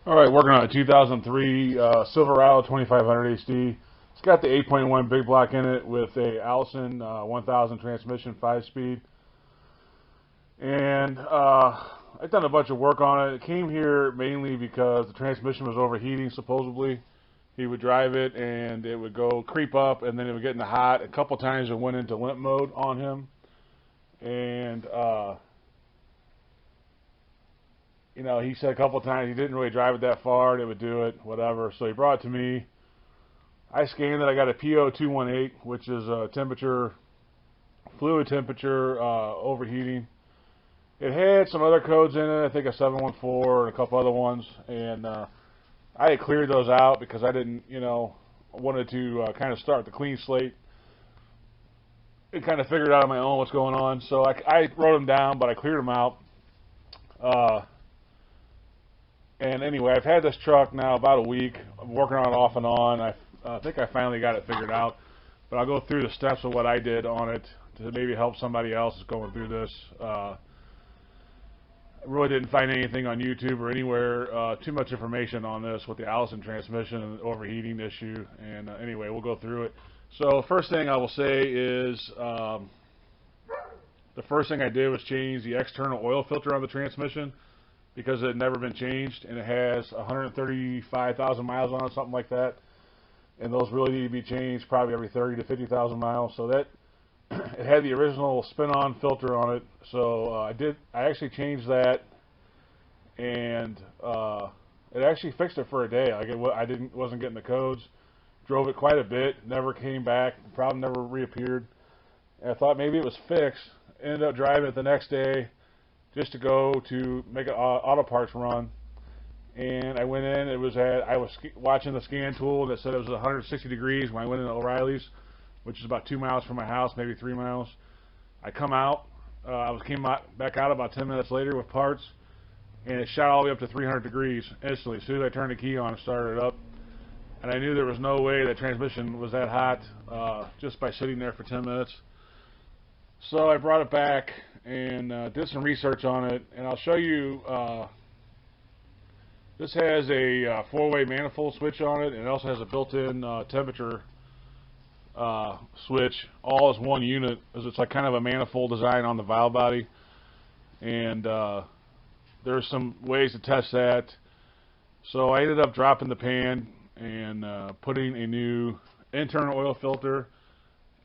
Alright, working on a 2003 Silverado 2500 HD. It's got the 8.1 big block in it with a Allison 1000 transmission 5-speed. And I've done a bunch of work on it. It came here mainly because the transmission was overheating, supposedly. He would drive it and it would go creep up and then it would get in the hot. A couple times it went into limp mode on him. And you know, he said a couple times he didn't really drive it that far, and it would do it, whatever. So he brought it to me. I scanned it. I got a P0218, which is temperature, fluid temperature, overheating. It had some other codes in it, I think a 714 and a couple other ones, and I had cleared those out because I didn't, you know, wanted to kind of start the clean slate and kind of figured out on my own what's going on. So I wrote them down, but I cleared them out. And anyway, I've had this truck now about a week. I'm working on it off and on. I think I finally got it figured out. But I'll go through the steps of what I did on it to maybe help somebody else that's going through this. I really didn't find anything on YouTube or anywhere, too much information on this with the Allison transmission and the overheating issue. And anyway, we'll go through it. So first thing I will say is the first thing I did was change the external oil filter on the transmission, because it had never been changed, and it has 135,000 miles on it, something like that. And those really need to be changed probably every 30 to 50,000 miles. So that it had the original spin-on filter on it. So I actually changed that, and it actually fixed it for a day. Like wasn't getting the codes. Drove it quite a bit, never came back, probably never reappeared. And I thought maybe it was fixed. Ended up driving it the next day, just to go to make an auto parts run, and I went in. I was watching the scan tool, and it said it was 160 degrees when I went into O'Reilly's, which is about 2 miles from my house, maybe 3 miles. I come out. Came back out about 10 minutes later with parts, and it shot all the way up to 300 degrees instantly. As soon as I turned the key on and started it up, and I knew there was no way that transmission was that hot just by sitting there for 10 minutes. So I brought it back and did some research on it, and I'll show you. This has a 4-way manifold switch on it, and it also has a built-in temperature switch, all as one unit, as it's like kind of a manifold design on the valve body. And there's some ways to test that. So I ended up dropping the pan and putting a new internal oil filter.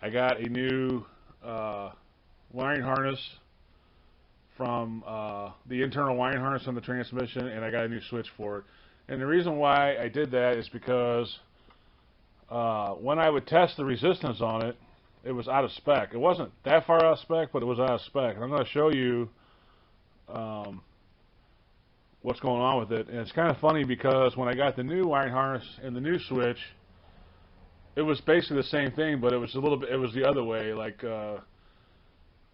I got a new wiring harness from the internal wiring harness on the transmission, and I got a new switch for it. And the reason why I did that is because when I would test the resistance on it, it was out of spec. It wasn't that far out of spec, but it was out of spec. And I'm going to show you what's going on with it. And it's kind of funny because when I got the new wiring harness and the new switch, it was basically the same thing, but it was a little bit. It was the other way. Like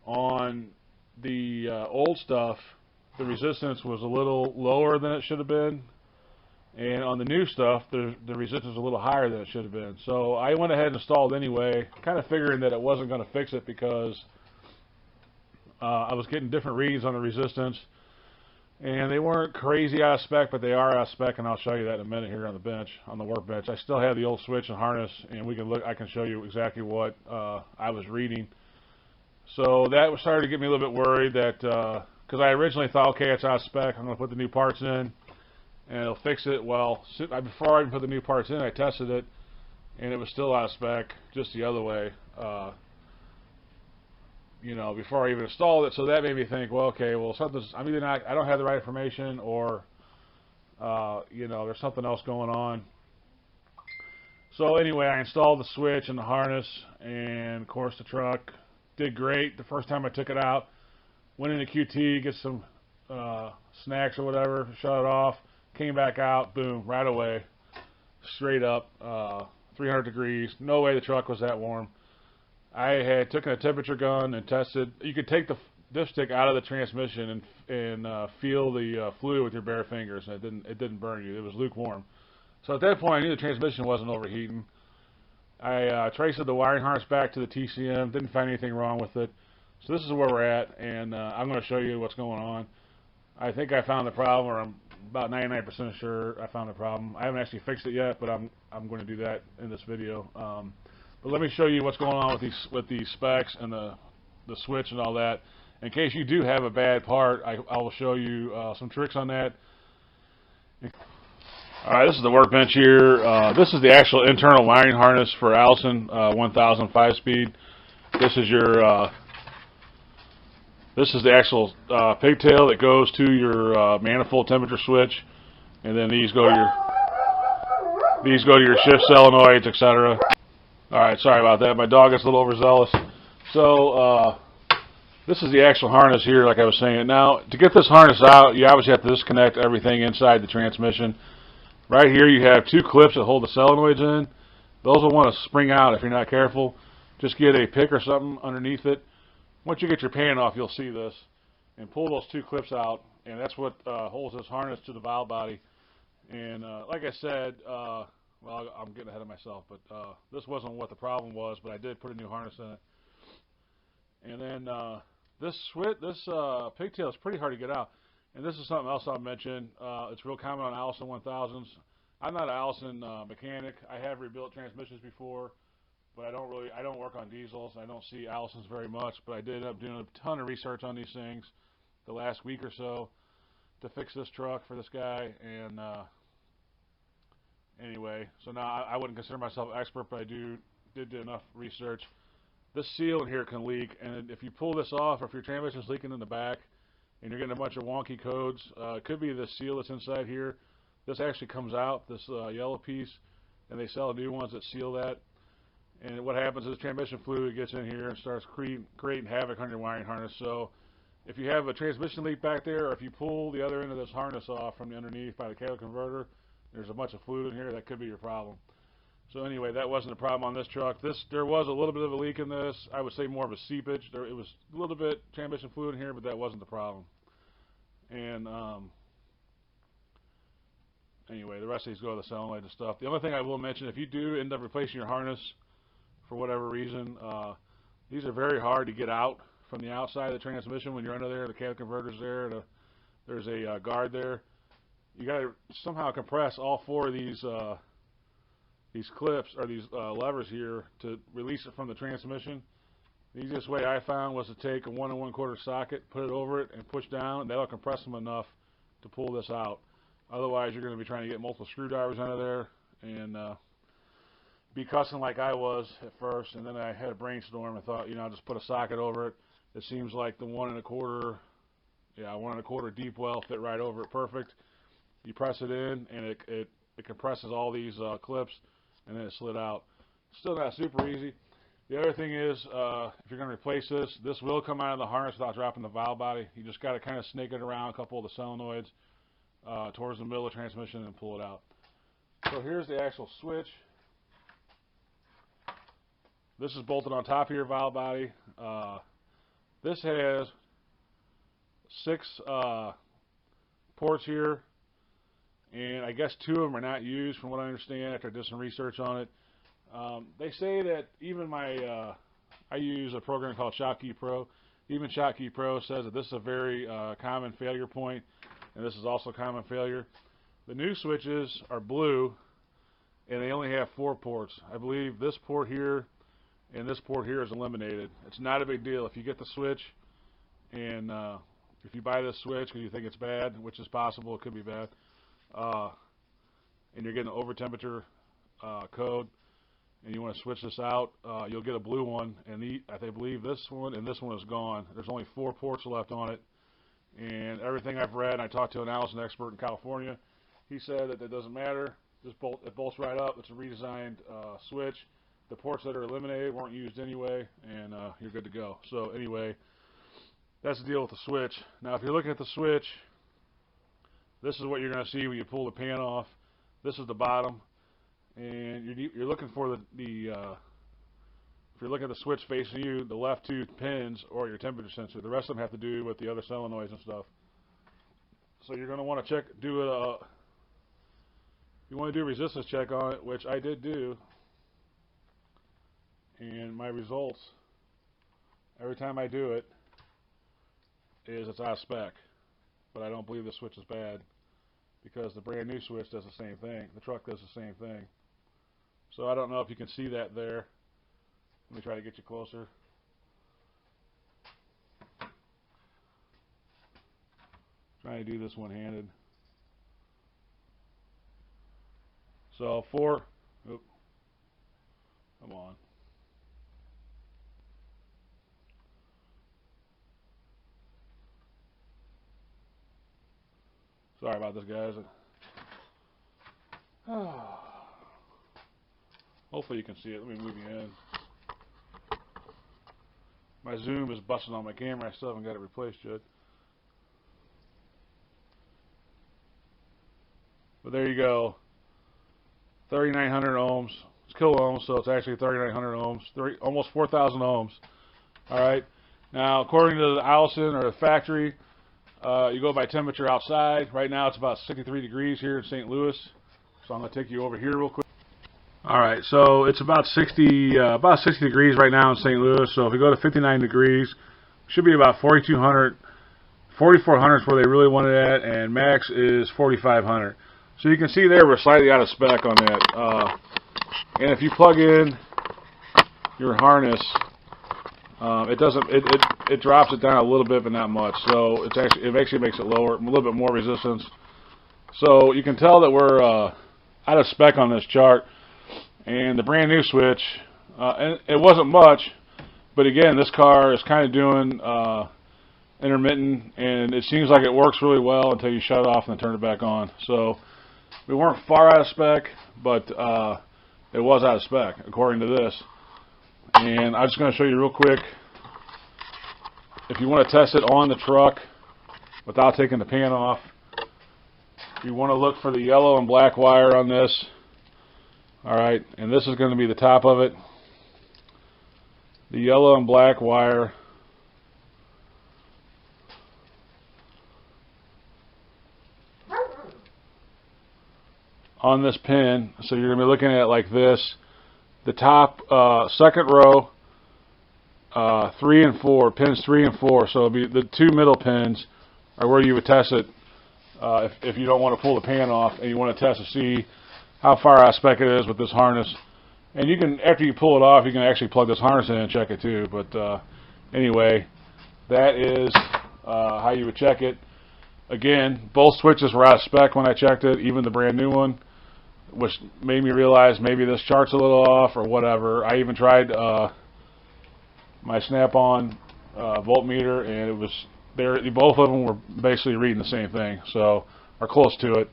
on the old stuff, the resistance was a little lower than it should have been, and on the new stuff, the resistance was a little higher than it should have been. So I went ahead and installed anyway, kind of figuring that it wasn't going to fix it because I was getting different reads on the resistance, and they weren't crazy out of spec, but they are out of spec, and I'll show you that in a minute here on the bench, on the workbench. I still have the old switch and harness, and we can look. I can show you exactly what I was reading. So that started to get me a little bit worried that, because I originally thought, okay, it's out of spec, I'm going to put the new parts in, and it'll fix it. Well, before I even put the new parts in, I tested it, and it was still out of spec, just the other way, you know, before I even installed it. So that made me think, well, okay, well, something's, I don't have the right information, or, you know, there's something else going on. So anyway, I installed the switch and the harness, and of course the truck did great the first time I took it out. Went into QT, get some snacks or whatever, shut it off, came back out, boom, right away, straight up, 300 degrees. No way the truck was that warm. I had taken a temperature gun and tested. You could take the dipstick out of the transmission and feel the fluid with your bare fingers, and it didn't burn you. It was lukewarm. So at that point, I knew the transmission wasn't overheating. I traced the wiring harness back to the TCM, didn't find anything wrong with it. So this is where we're at, and I'm going to show you what's going on. I think I found the problem, or about 99% sure I found a problem. I haven't actually fixed it yet, but I'm going to do that in this video. But let me show you what's going on with these specs and the switch and all that. In case you do have a bad part, I will show you some tricks on that. Alright, this is the workbench here. This is the actual internal wiring harness for Allison 1000 5-speed. This is your this is the actual pigtail that goes to your manifold temperature switch, and then these go to your shift solenoids, etc. Alright, sorry about that. My dog gets a little overzealous. So this is the actual harness here, like I was saying. Now, to get this harness out, you obviously have to disconnect everything inside the transmission. Right here you have two clips that hold the solenoids in. Those will want to spring out if you're not careful. Just get a pick or something underneath it. Once you get your pan off, you'll see this. And pull those two clips out, and that's what holds this harness to the valve body. And like I said, well, I'm getting ahead of myself, but this wasn't what the problem was, but I did put a new harness in it. And then this pigtail is pretty hard to get out. And this is something else I'll mention. It's real common on Allison 1000s. I'm not an Allison mechanic. I have rebuilt transmissions before, but I don't work on diesels. I don't see Allisons very much, but I did end up doing a ton of research on these things the last week or so to fix this truck for this guy. And anyway, so now I wouldn't consider myself an expert, but I did enough research. This seal in here can leak, and if you pull this off, or if your transmission is leaking in the back, and you're getting a bunch of wonky codes, it could be the seal that's inside here. This actually comes out, this yellow piece, and they sell new ones that seal that. And what happens is transmission fluid gets in here and starts creating havoc on your wiring harness. So if you have a transmission leak back there, or if you pull the other end of this harness off from the underneath by the catalytic converter, there's a bunch of fluid in here, that could be your problem. So anyway, that wasn't a problem on this truck. There was a little bit of a leak in this. I would say more of a seepage. It was a little bit transmission fluid in here, but that wasn't the problem. And anyway, the rest of these go to the solenoid and stuff. The only thing I will mention, if you do end up replacing your harness for whatever reason, these are very hard to get out from the outside of the transmission when you're under there. The catalytic converter's there. There's a guard there. You got to somehow compress all four of these clips, or these levers here, to release it from the transmission. The easiest way I found was to take a 1 1/4 socket, put it over it, and push down. That'll compress them enough to pull this out. Otherwise, you're going to be trying to get multiple screwdrivers under there and be cussing like I was at first. And then I had a brainstorm and thought, I'll just put a socket over it. It seems like the 1 1/4, 1 1/4 deep well fit right over it, perfect. You press it in, and it compresses all these clips, and then it slid out. Still not super easy. The other thing is, if you're going to replace this will come out of the harness without dropping the valve body. You just got to kind of snake it around a couple of the solenoids towards the middle of the transmission and pull it out. So here's the actual switch. This is bolted on top of your valve body. This has 6 ports here, and I guess 2 of them are not used from what I understand after I did some research on it. They say that even I use a program called Shopkey Pro. Even Shopkey Pro says that this is a very common failure point, and this is also a common failure. The new switches are blue, and they only have 4 ports. I believe this port here and this port here is eliminated. It's not a big deal if you get the switch, and if you buy this switch because you think it's bad, which is possible, it could be bad, and you're getting an over temperature code, and you want to switch this out, you'll get a blue one, and I believe this one and this one is gone. There's only 4 ports left on it, and everything I've read, and I talked to an Allison expert in California, he said that it doesn't matter. It bolts right up. It's a redesigned switch. The ports that are eliminated weren't used anyway, and you're good to go. So anyway, that's the deal with the switch. Now, if you're looking at the switch, this is what you're going to see when you pull the pan off. This is the bottom, and you're looking for if you're looking at the switch facing you, the left 2 pins or your temperature sensor. The rest of them have to do with the other solenoids and stuff. So you're going to want to you want to do a resistance check on it, which I did do, and my results every time I do it is it's out of spec. But I don't believe the switch is bad. because the brand new switch does the same thing. The truck does the same thing. So I don't know if you can see that there. Let me try to get you closer. Trying to do this one-handed. So come on. Sorry about this, guys. Hopefully you can see it. Let me move you in. My zoom is busting on my camera. I still haven't got it replaced yet. But there you go. 3,900 ohms. It's kilo ohms, so it's actually 3,900 ohms. Almost 4,000 ohms. Alright. Now, according to the Allison or the factory, you go by temperature outside. Right now it's about 63 degrees here in St. Louis. So I'm going to take you over here real quick. Alright, so it's about 60 degrees right now in St. Louis. So if we go to 59 degrees, should be about 4,200. 4,400 is where they really want it at, and max is 4,500. So you can see there we're slightly out of spec on that. And if you plug in your harness, it drops it down a little bit, but not much. So it actually makes it lower, a little bit more resistance. So you can tell that we're out of spec on this chart. And the brand new switch, and it wasn't much, but again, this car is kind of doing intermittent, and it seems like it works really well until you shut it off and then turn it back on. So we weren't far out of spec, but it was out of spec according to this. And I'm just going to show you real quick. If you want to test it on the truck without taking the pan off, you want to look for the yellow and black wire on this. Alright, and this is going to be the top of it. The yellow and black wire on this pin. So you're going to be looking at it like this. The top second row, 3 and 4, pins 3 and 4. So it'll be the two middle pins are where you would test it if you don't want to pull the pan off and you want to test to see how far out of spec it is with this harness. And you can, after you pull it off, you can actually plug this harness in and check it too. But anyway, that is how you would check it. Again, both switches were out of spec when I checked it, even the brand new one, which made me realize maybe this chart's a little off or whatever. I even tried my snap-on voltmeter, and it was both of them were basically reading the same thing, so or close to it.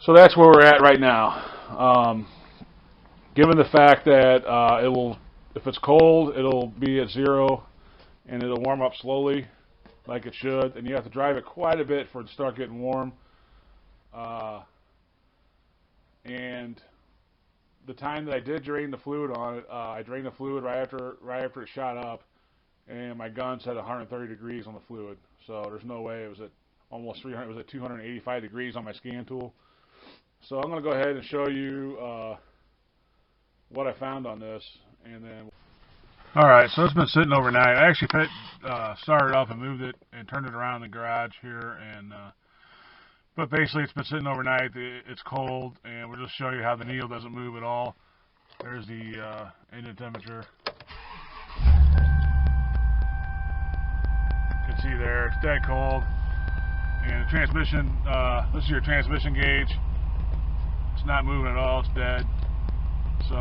So that's where we're at right now. Given the fact that it will, if it's cold, it'll be at 0, and it'll warm up slowly, like it should, and you have to drive it quite a bit for it to start getting warm. And the time that I did drain the fluid on it, I drained the fluid right after it shot up, and my gun said 130 degrees on the fluid. So there's no way it was at almost 300. It was at 285 degrees on my scan tool. So I'm going to go ahead and show you what I found on this, and then. All right, so it's been sitting overnight. I actually started up and moved it and turned it around in the garage here, and but basically it's been sitting overnight. It's cold, and we'll just show you how the needle doesn't move at all. There's the engine temperature. You can see there it's dead cold, and the transmission. This is your transmission gauge. It's not moving at all. It's dead. So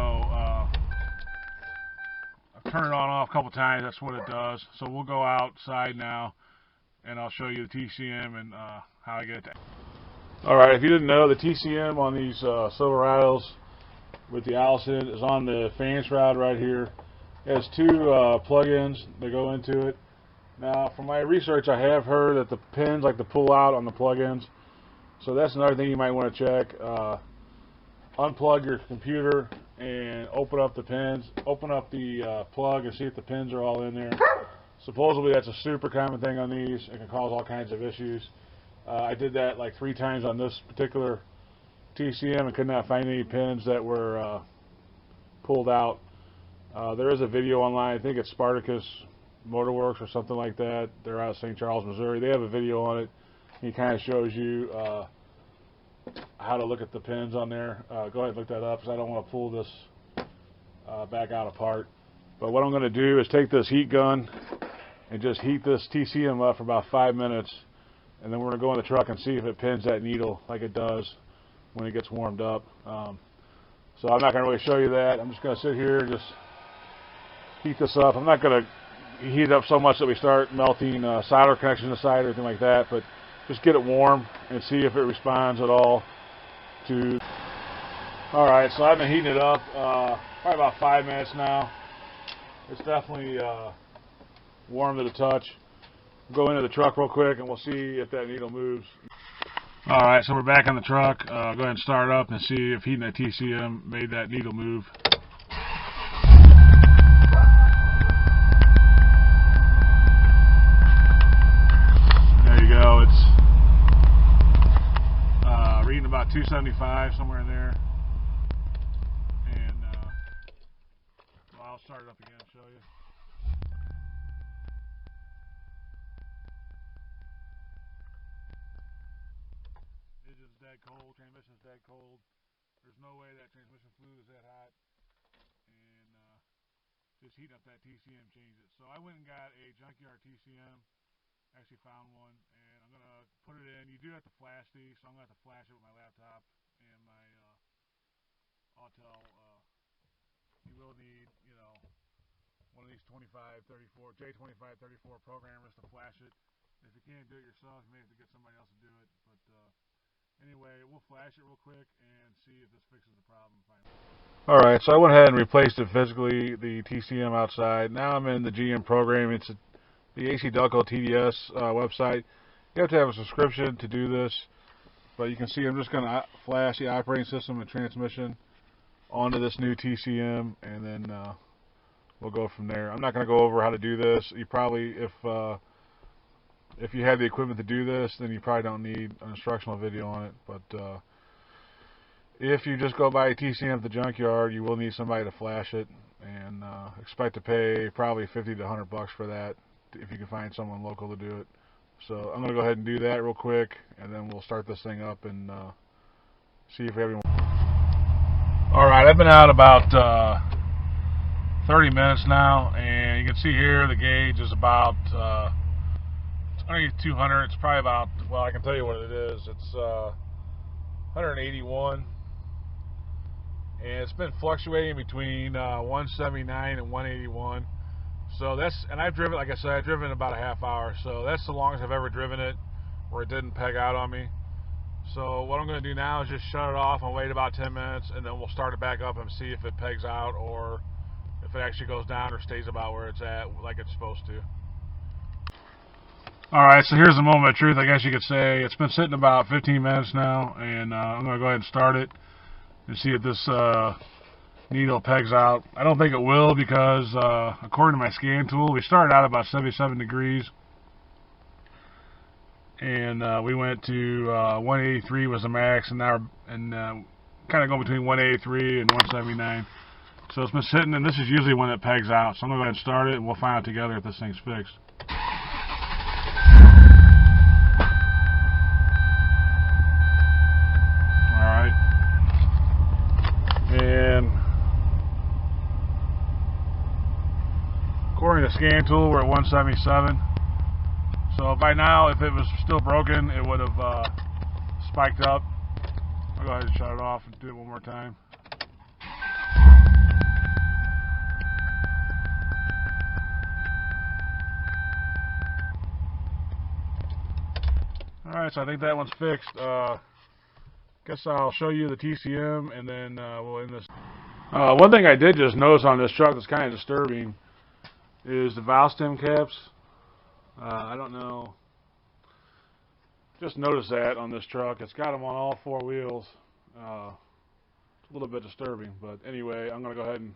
I've turned it on and off a couple times. That's what it does. So we'll go outside now, and I'll show you the TCM and how I get it. Alright, if you didn't know, the TCM on these Silverados with the Allison is on the fan shroud right here. It has two plug-ins that go into it. Now, from my research, I have heard that the pins like to pull out on the plug-ins. So that's another thing you might want to check. Unplug your computer and open up the pins, open up the plug and see if the pins are all in there. Supposedly that's a super common thing on these. It can cause all kinds of issues. I did that like 3 times on this particular TCM and could not find any pins that were pulled out. There is a video online. I think it's Spartacus Motorworks or something like that. They're out of St. Charles, Missouri. They have a video on it. He kind of shows you how to look at the pins on there, go ahead and look that up, because I don't want to pull this back out apart. But what I'm going to do is take this heat gun and just heat this TCM up for about 5 minutes, and then we're going to go in the truck and see if it pins that needle like it does when it gets warmed up. So I'm not going to really show you that. I'm just going to sit here and just heat this up. I'm not going to heat it up so much that we start melting solder connection inside or anything like that, but just get it warm and see if it responds at all to. Alright, so I've been heating it up probably about 5 minutes now. It's definitely warm to the touch. We'll go into the truck real quick and we'll see if that needle moves. Alright, so we're back on the truck. Go ahead and start up and see if heating that TCM made that needle move. There you go. It's reading about 275, somewhere in there. And well, I'll start it up again and show you. It's just dead cold. Transmission's dead cold. There's no way that transmission fluid is that hot. And just heating up that TCM changed it. So I went and got a junkyard TCM. Actually found one, and I'm going to put it in. You do have to flash these, so I'm going to have to flash it with my laptop and my Autel. You will need, you know, one of these 2534 programmers to flash it. If you can't do it yourself, you may have to get somebody else to do it. But anyway, we'll flash it real quick and see if this fixes the problem. Alright, so I went ahead and replaced it physically, the TCM outside. Now I'm in the GM program. It's the AC Delco TDS website. You have to have a subscription to do this, but you can see I'm just going to flash the operating system and transmission onto this new TCM, and then we'll go from there. I'm not going to go over how to do this. You probably, if you have the equipment to do this, then you probably don't need an instructional video on it. But if you just go buy a TCM at the junkyard, you will need somebody to flash it, and expect to pay probably $50 to $100 for that, if you can find someone local to do it. So I'm going to go ahead and do that real quick, and then we'll start this thing up and see if we have any more. Alright, I've been out about 30 minutes now, and you can see here the gauge is about it's underneath 200. It's probably about, well, I can tell you what it is. It's 181, and it's been fluctuating between 179 and 181. So that's, and I've driven, like I said, I've driven about a half hour, so that's the longest I've ever driven it where it didn't peg out on me. So what I'm going to do now is just shut it off and wait about 10 minutes, and then we'll start it back up and see if it pegs out or if it actually goes down or stays about where it's at like it's supposed to. Alright, so here's the moment of truth, I guess you could say. It's been sitting about 15 minutes now, and I'm going to go ahead and start it and see if this needle pegs out. I don't think it will, because according to my scan tool, we started out about 77 degrees, and we went to 183 was the max, and now kind of go between 183 and 179. So it's been sitting, and this is usually when it pegs out. So I'm going to go ahead and start it, and we'll find out together if this thing's fixed. Alright. And according to scan tool, we're at 177. So by now, if it was still broken, it would have spiked up. I'll go ahead and shut it off and do it one more time. Alright, so I think that one's fixed. Guess I'll show you the TCM, and then we'll end this. One thing I did just notice on this truck that's kind of disturbing is the valve stem caps. I don't know. Just noticed that on this truck. It's got them on all four wheels. It's a little bit disturbing, but anyway, I'm going to go ahead and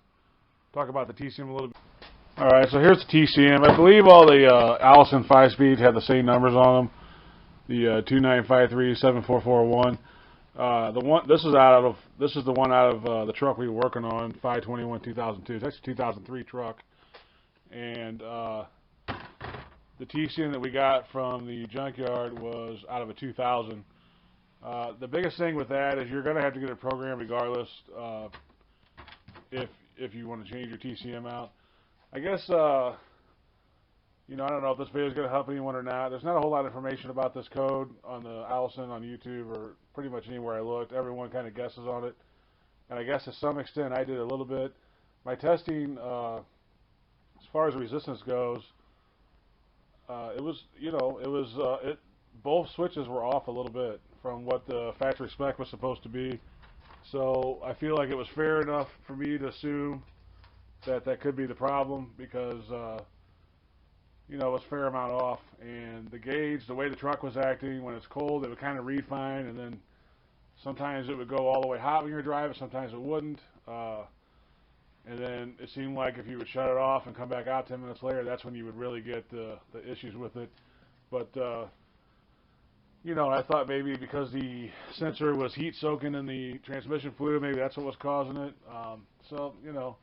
talk about the TCM a little bit. Alright, so here's the TCM. I believe all the Allison 5-speeds have the same numbers on them. The 295374441. This is the one out of the truck we were working on, 5/21/2002. It's actually a 2003 truck, and the TCM that we got from the junkyard was out of a 2000. The biggest thing with that is you're going to have to get a program regardless if you want to change your TCM out. I guess, you know, I don't know if this video is going to help anyone or not. There's not a whole lot of information about this code on the Allison on YouTube or pretty much anywhere I looked. Everyone kind of guesses on it. And I guess to some extent I did a little bit. My testing, as far as resistance goes, it was, you know, both switches were off a little bit from what the factory spec was supposed to be. So I feel like it was fair enough for me to assume that that could be the problem because, you know, it was a fair amount off. And the gauge, the way the truck was acting, when it's cold, it would kind of read fine, and then sometimes it would go all the way hot when you're driving, sometimes it wouldn't. And then it seemed like if you would shut it off and come back out 10 minutes later, that's when you would really get the issues with it. But, you know, I thought maybe because the sensor was heat soaking in the transmission fluid, maybe that's what was causing it. So, you know,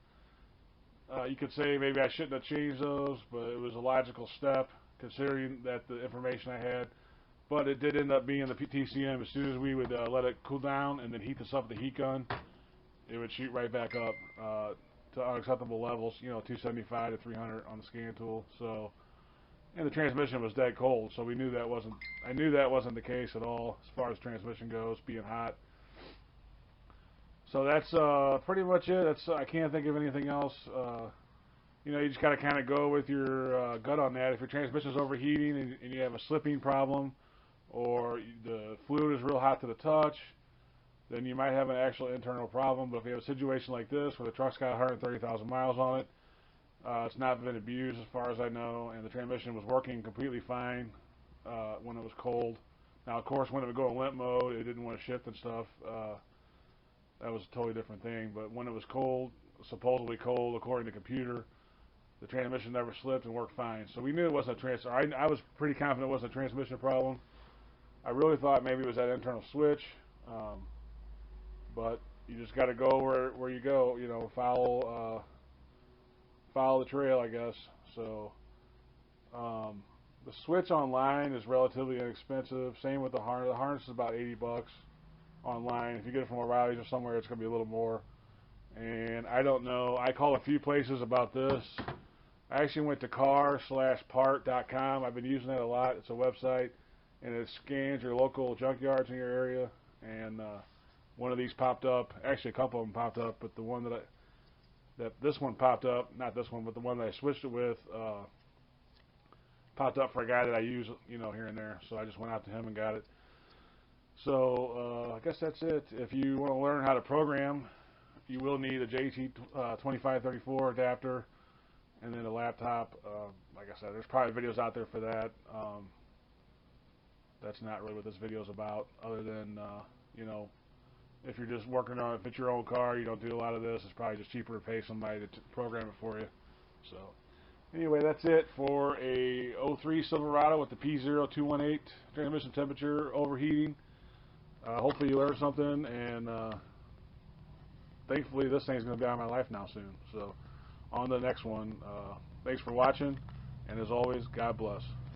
you could say maybe I shouldn't have changed those, but it was a logical step considering that the information I had. But it did end up being the TCM. As soon as we would let it cool down and then heat this up with the heat gun, it would shoot right back up to unacceptable levels, you know, 275 to 300 on the scan tool. So, and the transmission was dead cold, so we knew that wasn't. I knew that wasn't the case at all as far as transmission goes, being hot. So that's pretty much it. That's I can't think of anything else. You know, you just got to kind of go with your gut on that. If your transmission is overheating and you have a slipping problem, or the fluid is real hot to the touch, then you might have an actual internal problem. But if you have a situation like this where the truck's got 130,000 miles on it, it's not been abused as far as I know, and the transmission was working completely fine when it was cold. Now, of course, when it would go in limp mode, it didn't want to shift and stuff. That was a totally different thing. But when it was cold, supposedly cold according to the computer, the transmission never slipped and worked fine. So we knew it wasn't a transmission. I was pretty confident it wasn't a transmission problem. I really thought maybe it was that internal switch. But you just got to go where you go, you know, follow the trail, I guess. So the switch online is relatively inexpensive. Same with the harness. The harness is about 80 bucks online. If you get it from O'Reilly's or somewhere, it's going to be a little more. And I don't know. I called a few places about this. I actually went to car/part.com. I've been using that a lot. It's a website, and it scans your local junkyards in your area. And one of these popped up. Actually, a couple of them popped up, but the one this one popped up. Not this one, but the one that I switched it with popped up for a guy that I use, you know, here and there. So I just went out to him and got it. So I guess that's it. If you want to learn how to program, you will need a JT2534 adapter and then a laptop. Like I said, there's probably videos out there for that. That's not really what this video is about, other than, you know, if you're just working on it, if it's your own car, you don't do a lot of this, it's probably just cheaper to pay somebody to program it for you. So anyway, that's it for a 03 Silverado with the P0218 transmission temperature overheating. Hopefully you learned something, and thankfully this thing's going to be out of my life now soon. So on to the next one. Thanks for watching, and as always, God bless.